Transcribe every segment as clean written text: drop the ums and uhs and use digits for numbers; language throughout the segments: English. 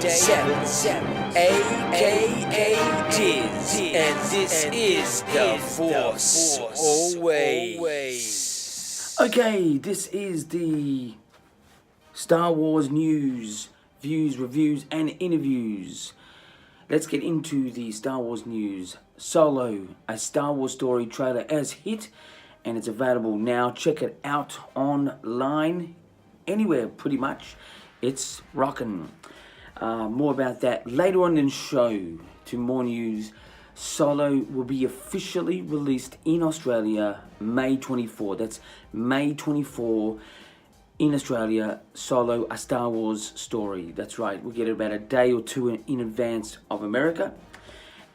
aka Diz, and this is The Force Always. Okay, this is the Star Wars news, views, reviews, and interviews. Let's get into the Star Wars news. Solo, a Star Wars story trailer has hit, and it's available now. Check it out online, anywhere pretty much. It's rockin'. More about that later on in the show. To more news, Solo will be officially released in Australia May 24. That's May 24 in Australia. Solo, a Star Wars story. That's right. We'll get it about a day or two in advance of America.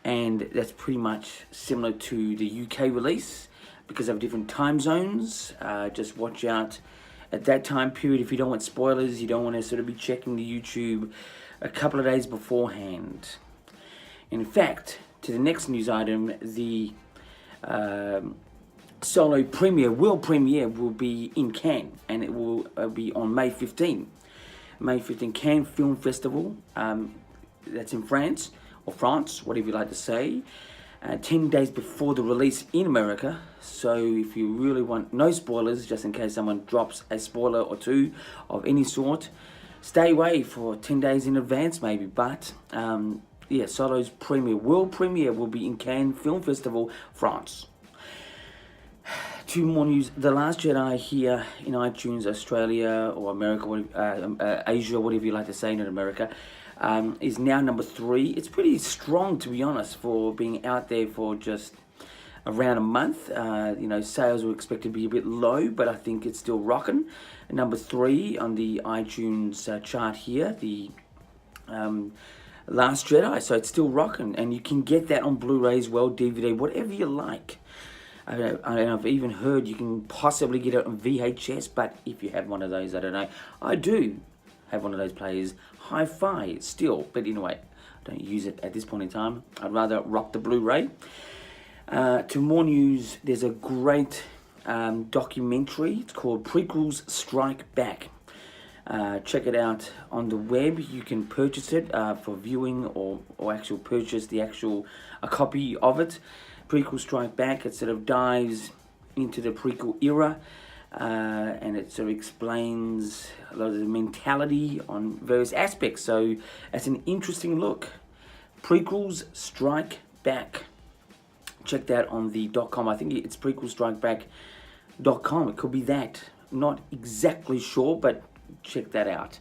And that's pretty much similar to the UK release because of different time zones. Just watch out at that time period if you don't want spoilers. You don't want to sort of be checking the YouTube a couple of days beforehand. In fact, to the next news item, the Solo world premiere will be in Cannes, and it will be on May 15. May 15, Cannes Film Festival. That's in France, or France, whatever you like to say. 10 days before the release in America. So if you really want no spoilers, just in case someone drops a spoiler or two of any sort, stay away for 10 days in advance maybe. But yeah, Solo's world premiere will be in Cannes Film Festival, France. Two more news. The Last Jedi here in iTunes, Australia or America, Asia, whatever you like to say, not America, is now number 3. It's pretty strong, to be honest, for being out there for just around a month. Sales were expected to be a bit low, but I think it's still rocking. Number 3 on the iTunes chart here, the Last Jedi. So it's still rocking, and you can get that on Blu-ray as well, DVD, whatever you like. I've even heard you can possibly get it on VHS, but if you have one of those, I don't know. I do have one of those players, hi-fi still, but anyway, I don't use it at this point in time. I'd rather rock the Blu-ray. To more news, there's a great documentary. It's called Prequels Strike Back. Check it out on the web. You can purchase it for viewing or actual purchase a copy of it. Prequel Strike Back. It sort of dives into the prequel era, and it sort of explains a lot of the mentality on various aspects. So it's an interesting look. Prequels Strike Back. Check that on the .com. I think it's prequelstrikeback.com. It could be that. Not exactly sure, but check that out.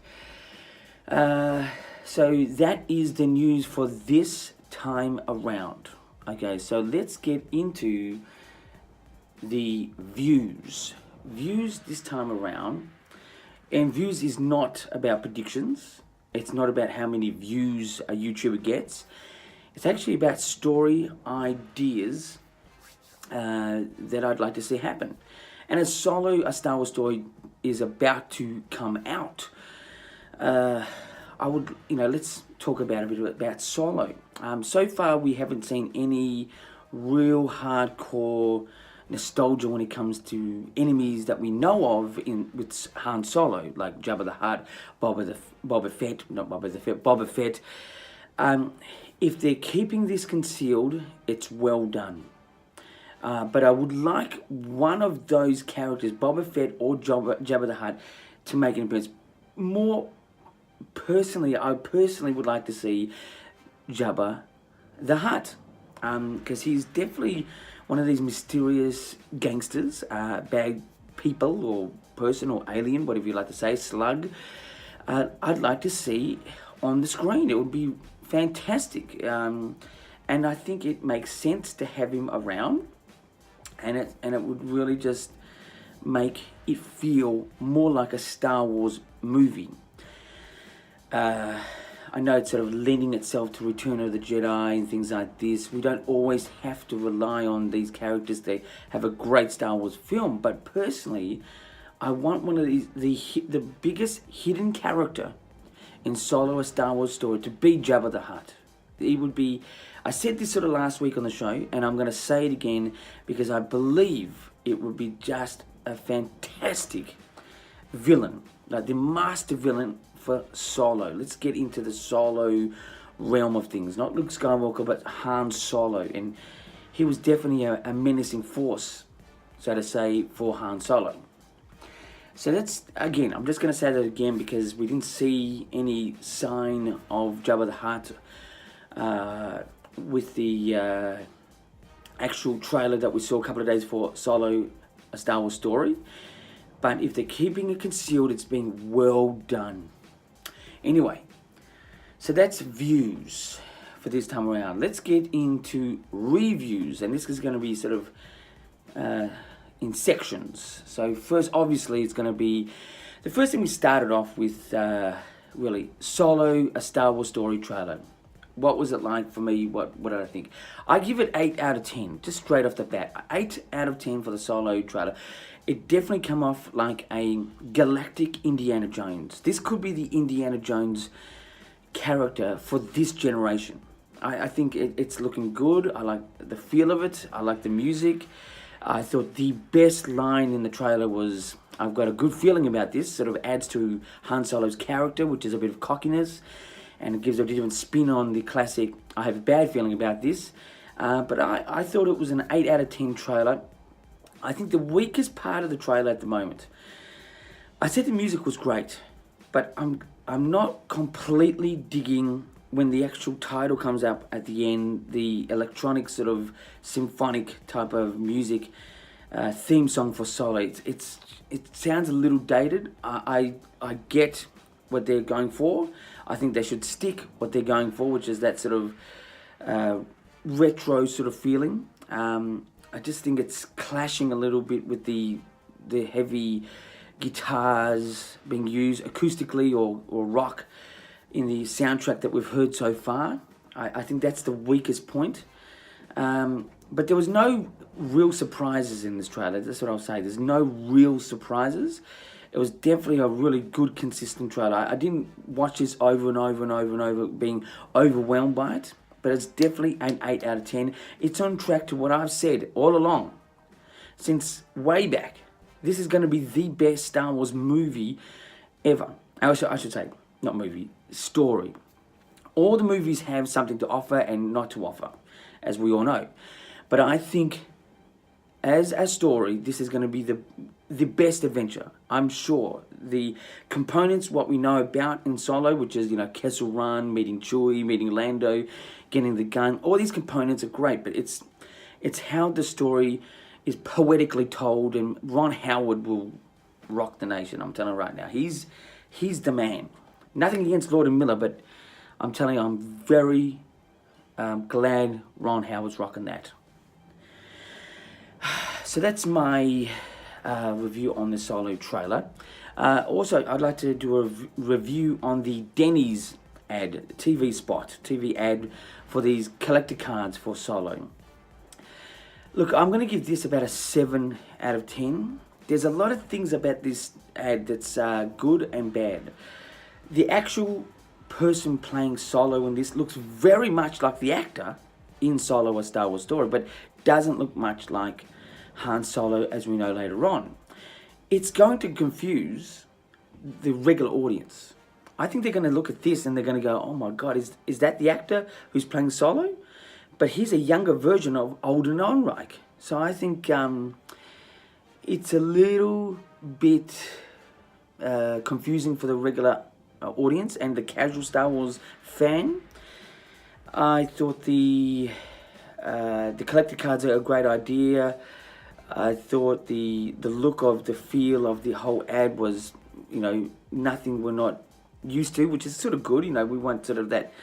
So that is the news for this time around. Okay, so let's get into the views. Views this time around. And views is not about predictions. It's not about how many views a YouTuber gets. It's actually about story ideas that I'd like to see happen. And as Solo, a Star Wars story, is about to come out, let's talk a bit about Solo. So far, we haven't seen any real hardcore nostalgia when it comes to enemies that we know of with Han Solo, like Jabba the Hutt, Boba Fett. If they're keeping this concealed, it's well done. But I would like one of those characters, Boba Fett or Jabba the Hutt, to make an appearance. More personally, I personally would like to see Jabba the Hutt, because he's definitely one of these mysterious gangsters, bad people or person or alien, whatever you like to say, slug. I'd like to see on the screen. It would be fantastic, and I think it makes sense to have him around, and it would really just make it feel more like a Star Wars movie. I know it's sort of lending itself to Return of the Jedi and things like this. We don't always have to rely on these characters to have a great Star Wars film, but personally, I want one of the biggest hidden character in Solo, a Star Wars story, to be Jabba the Hutt. It would be, I said this sort of last week on the show, and I'm going to say it again because I believe it would be just a fantastic villain like the master villain for Solo. Let's get into the Solo realm of things. Not Luke Skywalker, but Han Solo. And he was definitely a menacing force, so to say, for Han Solo. So that's, again, I'm just going to say that again because we didn't see any sign of Jabba the Hutt with the actual trailer that we saw a couple of days for Solo, A Star Wars Story. But if they're keeping it concealed, it's been well done. Anyway, so that's views for this time around. Let's get into reviews, and this is going to be sort of in sections. So first, obviously, it's going to be the first thing we started off with. Really, Solo, A Star Wars Story trailer. What was it like for me? What did I think? I give it 8 out of 10, just straight off the bat. 8 out of 10 for the Solo trailer. It definitely came off like a galactic Indiana Jones. This could be the Indiana Jones character for this generation. I think it's looking good. I like the feel of it. I like the music. I thought the best line in the trailer was, I've got a good feeling about this. Sort of adds to Han Solo's character, which is a bit of cockiness. And it gives a different spin on the classic, I have a bad feeling about this. But I thought it was an 8 out of 10 trailer. I think the weakest part of the trailer at the moment, I said the music was great, but I'm not completely digging when the actual title comes up at the end, the electronic sort of symphonic type of music theme song for Solo. It sounds a little dated. I get what they're going for. I think they should stick what they're going for, which is that sort of retro sort of feeling. I just think it's clashing a little bit with the heavy guitars being used acoustically or rock in the soundtrack that we've heard so far. I think that's the weakest point. But there was no real surprises in this trailer. That's what I'll say. There's no real surprises. It was definitely a really good, consistent trailer. I didn't watch this over and over and over and over, being overwhelmed by it. But it's definitely an 8 out of 10. It's on track to what I've said all along, since way back. This is going to be the best Star Wars movie ever. I should say, not movie, story. All the movies have something to offer and not to offer, as we all know. But I think, as a story, this is going to be the best adventure. I'm sure the components, what we know about in Solo, which is, Kessel Run, meeting Chewie, meeting Lando, getting the gun, all these components are great, but it's how the story is poetically told, and Ron Howard will rock the nation. I'm telling you right now, he's the man. Nothing against Lord and Miller, but I'm telling you, I'm very glad Ron Howard's rocking that. So that's my review on the Solo trailer. Also, I'd like to do a review on the Denny's ad, TV ad for these collector cards for Solo. Look, I'm going to give this about a 7 out of 10. There's a lot of things about this ad that's good and bad. The actual person playing Solo in this looks very much like the actor in Solo, A Star Wars Story, but doesn't look much like Han Solo, as we know later on. It's going to confuse the regular audience. I think they're going to look at this and they're going to go, oh my God, is that the actor who's playing Solo? But he's a younger version of Alden Ehrenreich. So I think it's a little bit confusing for the regular audience and the casual Star Wars fan. I thought the collector cards are a great idea. I thought the look of the feel of the whole ad was, nothing we're not used to, which is sort of good. We want sort of that,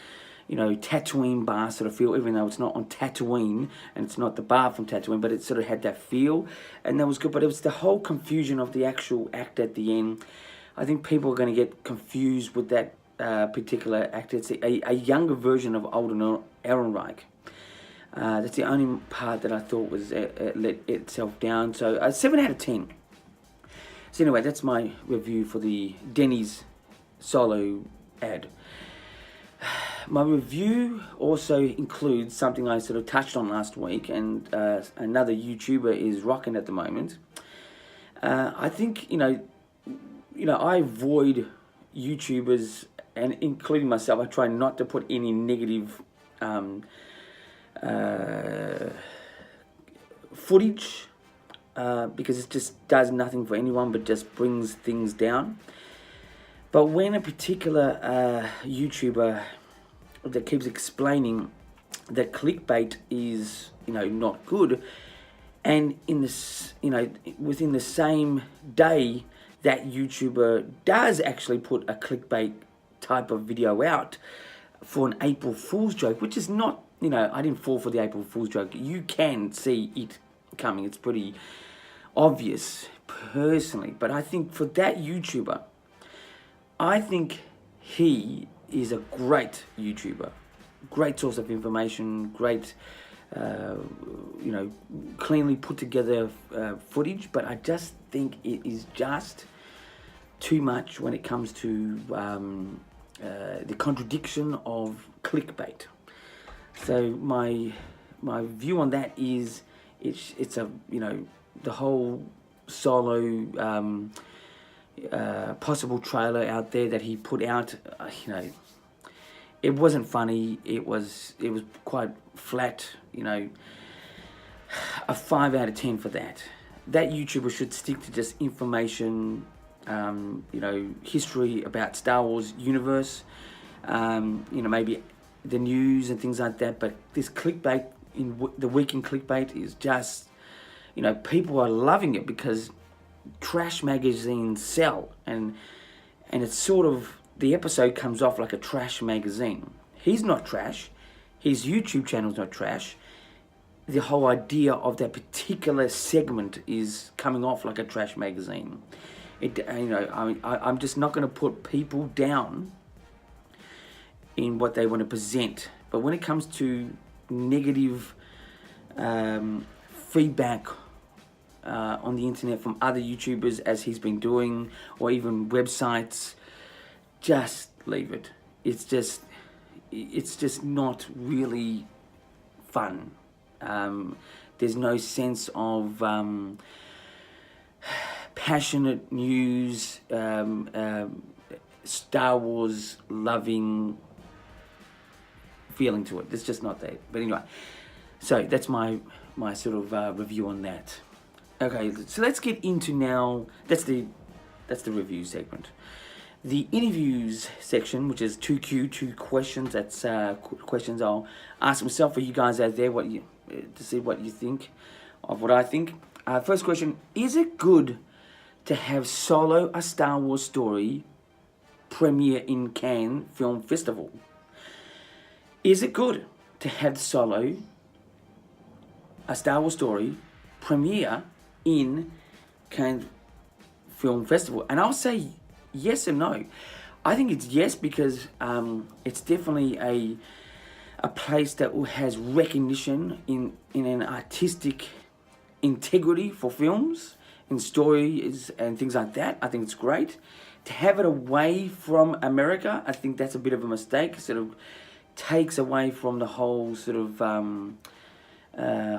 Tatooine bar sort of feel, even though it's not on Tatooine and it's not the bar from Tatooine, but it sort of had that feel, and that was good. But it was the whole confusion of the actual act at the end. I think people are going to get confused with that particular actor. It's a younger version of Alden Ehrenreich. That's the only part that I thought was let itself down. So 7 out of 10. So anyway, that's my review for the Denny's Solo ad. My review also includes something I sort of touched on last week, and another YouTuber is rocking at the moment. I think, I avoid YouTubers, and including myself. I try not to put any negative footage because it just does nothing for anyone but just brings things down. But when a particular YouTuber that keeps explaining that clickbait is, not good, and in this, within the same day, that YouTuber does actually put a clickbait type of video out for an April Fool's joke, which is not, I didn't fall for the April Fool's joke. You can see it coming. It's pretty obvious, personally. But I think for that YouTuber, I think he is a great YouTuber. Great source of information, great, cleanly put together footage. But I just think it is just too much when it comes to the contradiction of clickbait. So my view on that is it's a the whole solo possible trailer out there that he put out. It wasn't funny. It was quite flat. A 5 out of 10 for that. That YouTuber should stick to just information. History about Star Wars universe, maybe the news and things like that. But this clickbait, the week in clickbait, is just, people are loving it because trash magazines sell, and it's sort of, the episode comes off like a trash magazine. He's not trash. His YouTube channel's not trash. The whole idea of that particular segment is coming off like a trash magazine. I'm just not going to put people down in what they want to present. But when it comes to negative feedback on the internet from other YouTubers, as he's been doing, or even websites, just leave it. It's just not really fun. There's no sense of passionate news, Star Wars loving feeling to it. It's just not there. But anyway, so that's my sort of review on that. Okay, so let's get into now. That's the review segment. The interviews section, which is 2Q, 2 questions. That's questions I'll ask myself for you guys out there, to see what you think of what I think. First question: is it good to have Solo, a Star Wars story, premiere in Cannes Film Festival? Is it good to have Solo, a Star Wars story, premiere in Cannes Film Festival? And I'll say yes and no. I think it's yes because it's definitely a place that has recognition in an artistic integrity for films and stories and things like that. I think it's great. To have it away from America, I think that's a bit of a mistake. It sort of takes away from the whole sort of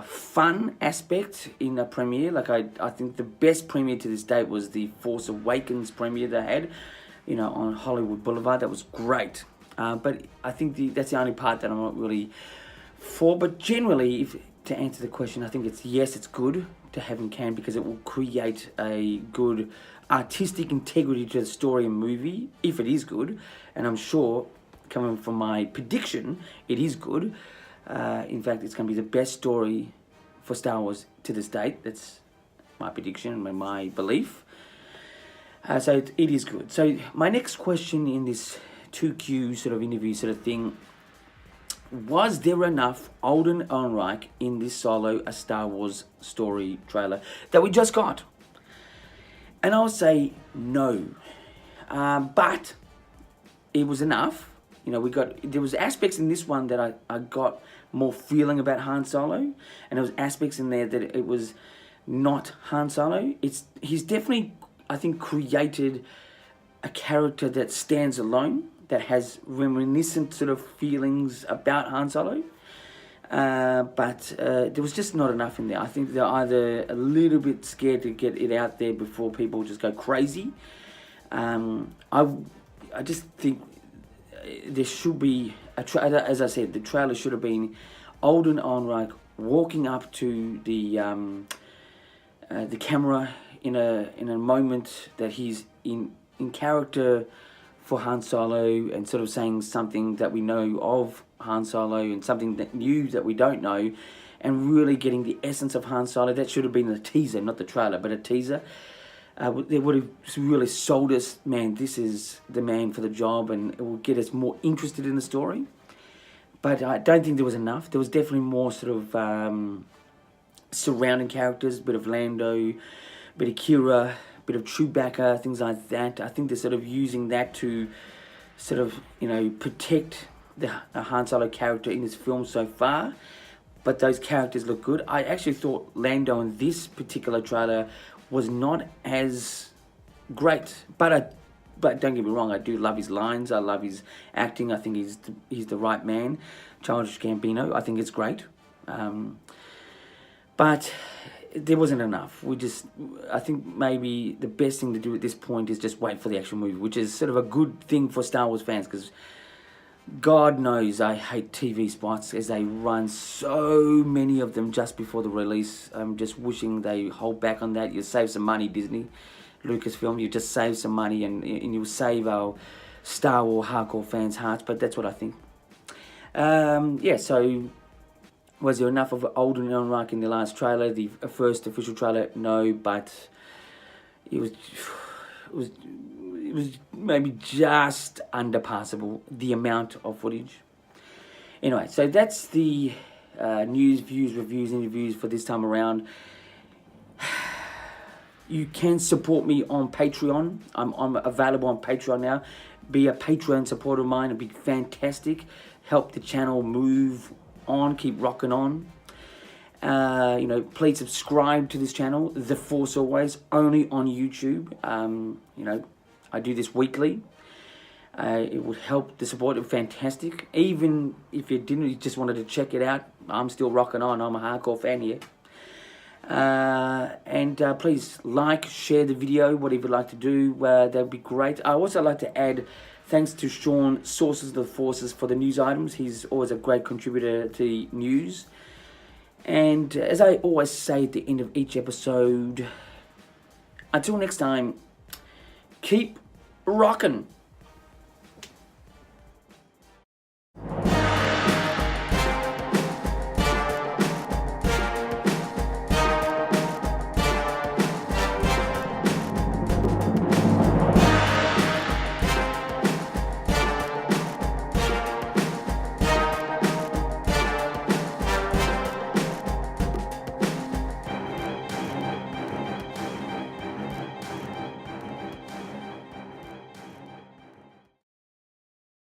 fun aspect in a premiere. Like I think the best premiere to this date was the Force Awakens premiere they had, on Hollywood Boulevard. That was great. But I think that's the only part that I'm not really for. But generally, to answer the question, I think it's good to have in Cannes because it will create a good artistic integrity to the story and movie, if it is good. And I'm sure, coming from my prediction, it is good. In fact, it's going to be the best story for Star Wars to this date. That's my prediction and my belief. So it is good. So my next question in this 2Q sort of interview sort of thing: was there enough Alden Ehrenreich in this Solo, a Star Wars story trailer that we just got? And I'll say no. But it was enough. There was aspects in this one that I got more feeling about Han Solo, and there was aspects in there that it was not Han Solo. He's definitely, I think, created a character that stands alone, that has reminiscent sort of feelings about Han Solo. But there was just not enough in there. I think they're either a little bit scared to get it out there before people just go crazy. I just think there should be a trailer. As I said, the trailer should have been Alden Ehrenreich walking up to the camera in a moment that he's in character for Han Solo, and sort of saying something that we know of Han Solo and something that new that we don't know, and really getting the essence of Han Solo. That should have been a teaser, not the trailer, but a teaser. It would have really sold us, man, this is the man for the job, and it will get us more interested in the story. But I don't think there was enough. There was definitely more sort of surrounding characters, a bit of Lando, a bit of Kira, a bit of Chewbacca, things like that. I think they're sort of using that to sort of, protect the Han Solo character in this film so far. But those characters look good. I actually thought Lando in this particular trailer was not as great. But don't get me wrong, I do love his lines. I love his acting. I think he's the right man. Childish Gambino, I think it's great. But there wasn't enough. I think maybe the best thing to do at this point is just wait for the actual movie, which is sort of a good thing for Star Wars fans, because God knows I hate TV spots, as they run so many of them just before the release. I'm just wishing they hold back on that. You save some money, Disney, Lucasfilm. You just save some money, and you'll save our Star Wars hardcore fans' hearts. But that's what I think. So was there enough of Alden Ehrenreich in the last trailer, the first official trailer? No, but it was maybe just underpassable, the amount of footage. Anyway, so that's the news, views, reviews, interviews for this time around. You can support me on Patreon. I'm available on Patreon now. Be a Patreon supporter of mine. It'd be fantastic. Help the channel move on, keep rocking on. Please subscribe to this channel, The Force Always, only on YouTube. I do this weekly. It would help the support. It's fantastic. Even if you just wanted to check it out, I'm still rocking on. I'm a hardcore fan here. Please like, share the video, whatever you'd like to do. That'd be great. I also like to add thanks to Sean, Sources of the Forces, for the news items. He's always a great contributor to the news. And as I always say at the end of each episode, until next time, keep rocking.